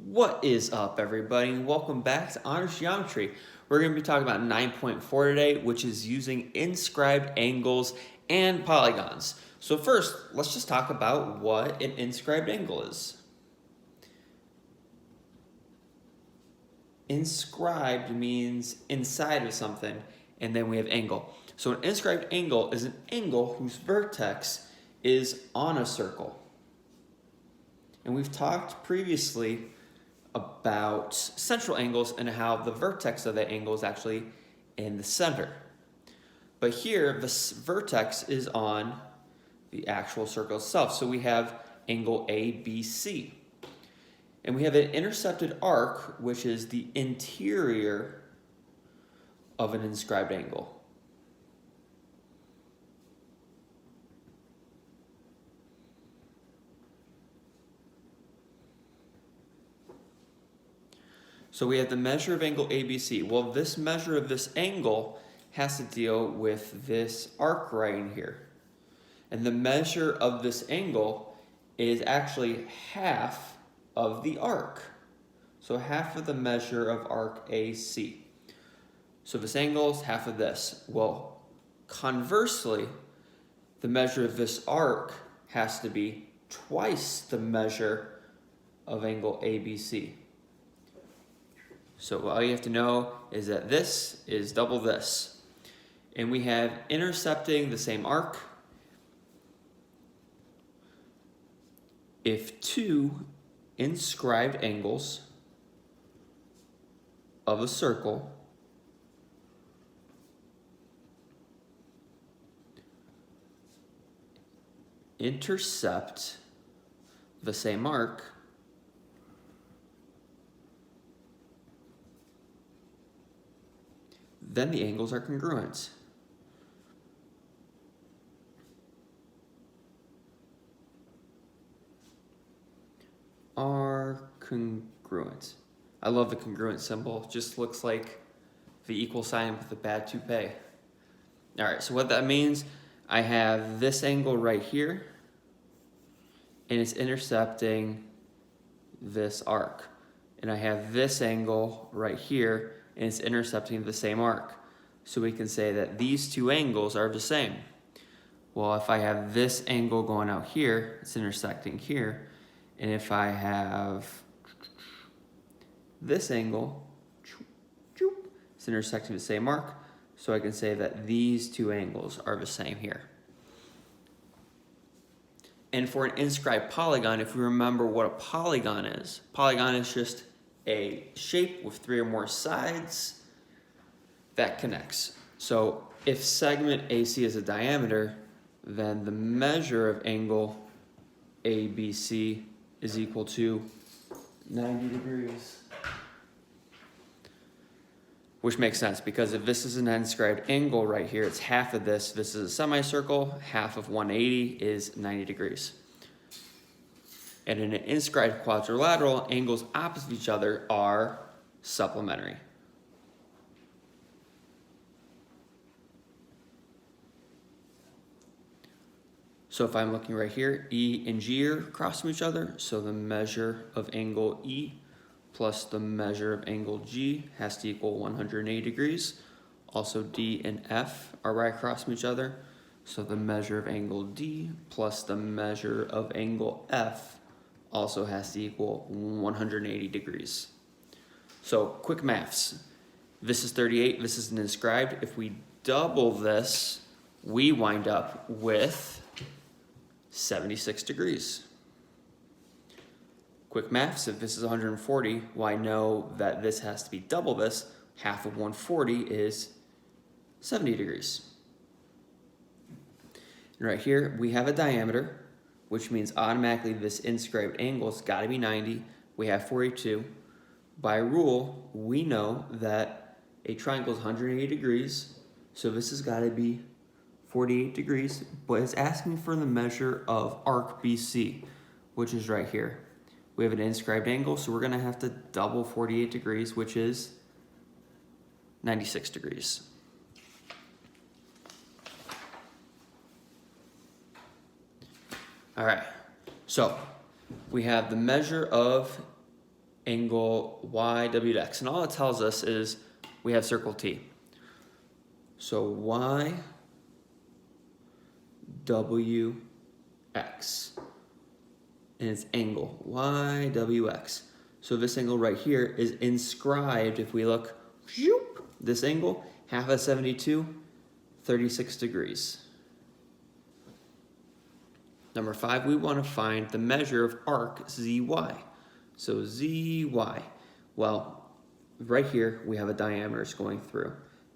What is up, everybody, and welcome back to Honors Geometry. We're going to be talking about 9.4 today, which is using inscribed angles and polygons. So first, let's just talk about what an inscribed angle is. Inscribed means inside of something, and then we have angle. So an inscribed angle is an angle whose vertex is on a circle. And we've talked previously about central angles and how the vertex of the angle is actually in the center. But here, the vertex is on the actual circle itself. So we have angle ABC. And we have an intercepted arc, which is the interior of an inscribed angle. So we have the measure of angle ABC. Well, this measure of this angle has to deal with this arc right in here. And the measure of this angle is actually half of the arc. So half of the measure of arc AC. So this angle is half of this. Well, conversely, the measure of this arc has to be twice the measure of angle ABC. So all you have to know is that this is double this. And we have intercepting the same arc. If two inscribed angles of a circle intercept the same arc, then the angles are congruent. Are congruent. I love the congruent symbol. It just looks like the equal sign with the bad toupee. All right, so what that means, I have this angle right here, and it's intercepting this arc. And I have this angle right here, and it's intercepting the same arc. So we can say that these two angles are the same. Well, if I have this angle going out here, it's intersecting here. And if I have this angle, it's intersecting the same arc. So I can say that these two angles are the same here. And for an inscribed polygon, if we remember what a polygon is just a shape with three or more sides that connects. So if segment AC is a diameter, then the measure of angle ABC is equal to 90 degrees. Which makes sense, because if this is an inscribed angle right here, it's half of this. This is a semicircle, half of 180 is 90 degrees. And in an inscribed quadrilateral, angles opposite each other are supplementary. So if I'm looking right here, E and G are across from each other, so the measure of angle E plus the measure of angle G has to equal 180 degrees. Also D and F are right across from each other, so the measure of angle D plus the measure of angle F also has to equal 180 degrees. So quick maths. This is 38, this is an inscribed. If we double this, we wind up with 76 degrees. Quick maths, if this is 140, well, I know that this has to be double this. Half of 140 is 70 degrees. And right here, we have a diameter, which means automatically this inscribed angle has got to be 90. We have 42. By rule, we know that a triangle is 180 degrees, so this has got to be 48 degrees, but it's asking for the measure of arc BC, which is right here. We have an inscribed angle, so we're going to have to double 48 degrees, which is 96 degrees. All right, so we have the measure of angle YWX. And all it tells us is we have circle T. So YWX. And it's angle YWX. So this angle right here is inscribed. If we look, this angle, half of 72, 36 degrees. Number 5, we want to find the measure of arc ZY. So ZY, well, right here we have a diameter going through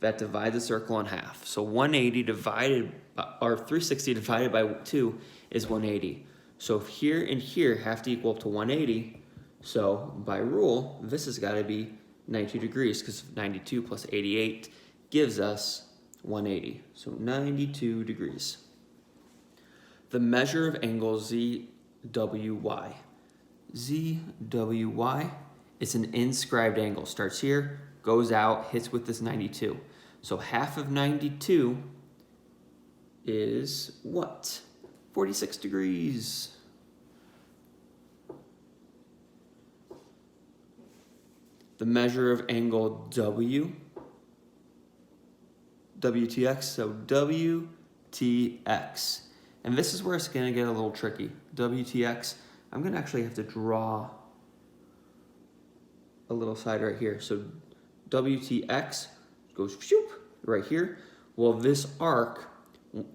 that divides the circle in half. So 180 divided, or 360 divided by 2 is 180. So if here and here have to equal up to 180, so by rule, this has got to be 92 degrees because 92 plus 88 gives us 180. So 92 degrees. The measure of angle ZWY. ZWY is an inscribed angle. Starts here, goes out, hits with this 92. So half of 92 is what? 46 degrees. The measure of angle WTX, so WTX. And this is where it's going to get a little tricky. WTX, I'm going to actually have to draw a little side right here. So WTX goes right here. Well, this arc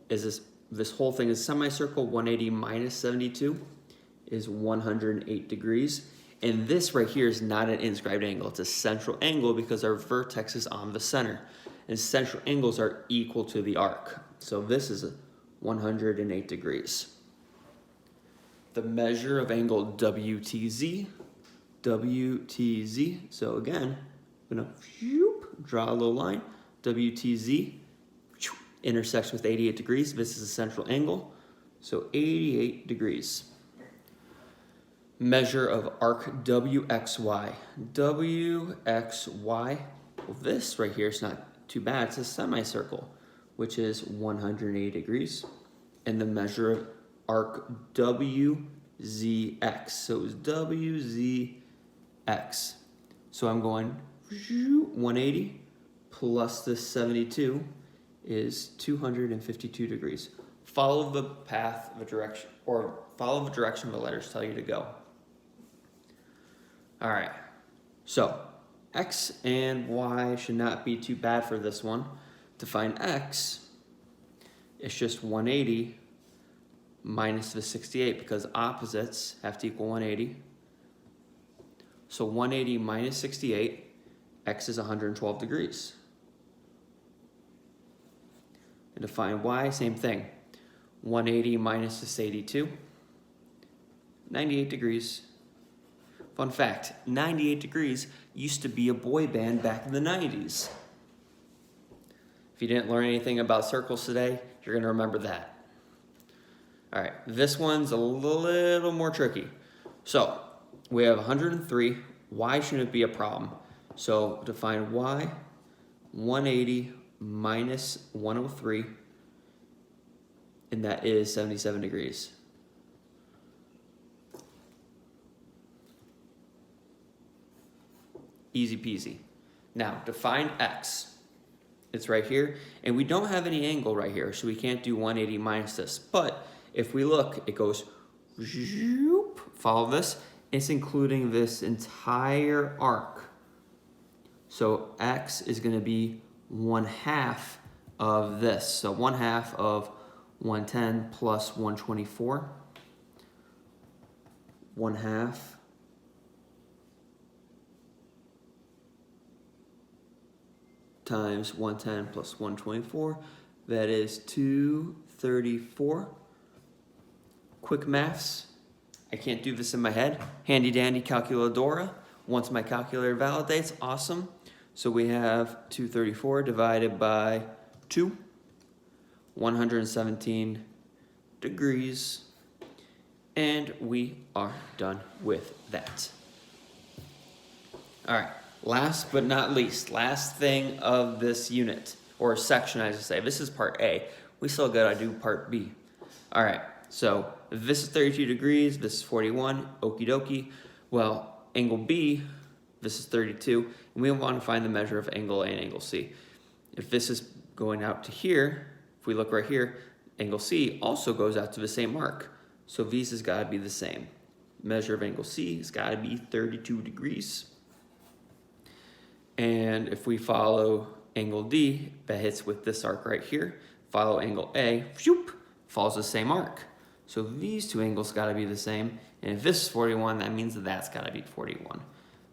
is this whole thing is semicircle. 180 minus 72 is 108 degrees. And this right here is not an inscribed angle. It's a central angle because our vertex is on the center. And central angles are equal to the arc. So this is 108 degrees. The measure of angle WTZ. WTZ. So again, I'm going to draw a little line. WTZ intersects with 88 degrees. This is a central angle. So 88 degrees. Measure of arc WXY. WXY, well, this right here is not too bad. It's a semicircle, which is 180 degrees. And the measure of arc WZX. So it's WZX. So I'm going 180 plus this 72 is 252 degrees. Follow the path, the direction, or follow the direction the letters tell you to go. All right, so X and Y should not be too bad for this one. To find X, it's just 180 minus the 68 because opposites have to equal 180. So 180 minus 68, X is 112 degrees. And to find Y, same thing. 180 minus this 82, 98 degrees. Fun fact, 98 degrees used to be a boy band back in the 90s. If you didn't learn anything about circles today, you're going to remember that. All right, this one's a little more tricky. So we have 103. Y shouldn't be a problem. So to find Y, 180 minus 103, and that is 77 degrees. Easy peasy. Now, to find X, it's right here, and we don't have any angle right here, so we can't do 180 minus this. But if we look, it goes, follow this, it's including this entire arc. So X is going to be 1/2 of this. So 1/2 of 110 plus 124. 1/2 times 110 plus 124. That is 234. Quick maths. I can't do this in my head. Handy dandy calculadora. Once my calculator validates, awesome. So we have 234 divided by 2. 117 degrees. And we are done with that. All right. Last but not least, last thing of this unit, or section, I should say. This is part A. We still got to do part B. All right, so this is 32 degrees, this is 41, okie dokie. Well, angle B, this is 32, and we want to find the measure of angle A and angle C. If this is going out to here, if we look right here, angle C also goes out to the same mark. So these has got to be the same. Measure of angle C has got to be 32 degrees. And if we follow angle D, that hits with this arc right here, follow angle A, whoop, follows the same arc. So these two angles got to be the same. And if this is 41, that means that that's got to be 41.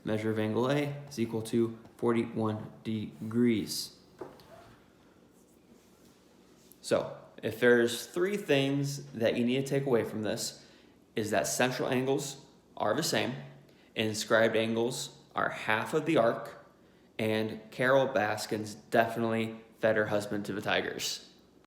Measure of angle A is equal to 41 degrees. So if there's three things that you need to take away from this, is that central angles are the same, inscribed angles are half of the arc, and Carol Baskin's definitely fed her husband to the Tigers.